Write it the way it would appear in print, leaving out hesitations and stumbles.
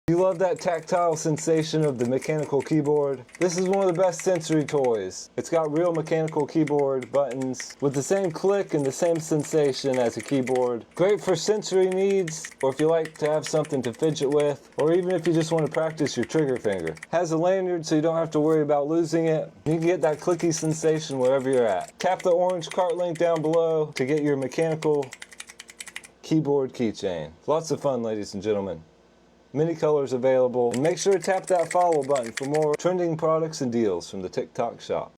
You love that tactile sensation of the mechanical keyboard? This is one of the best sensory toys. It's got real mechanical keyboard buttons with the same click and the same sensation as a keyboard. Great for sensory needs, or if you like to have something to fidget with, or even if you just want to practice your trigger finger. Has a lanyard so you don't have to worry about losing it. You can get that clicky sensation wherever you're at. Tap the orange cart link down below to get your mechanical keyboard keychain. Lots of fun, ladies and gentlemen. Many colors available, and make sure to tap that follow button for more trending products and deals from the TikTok shop.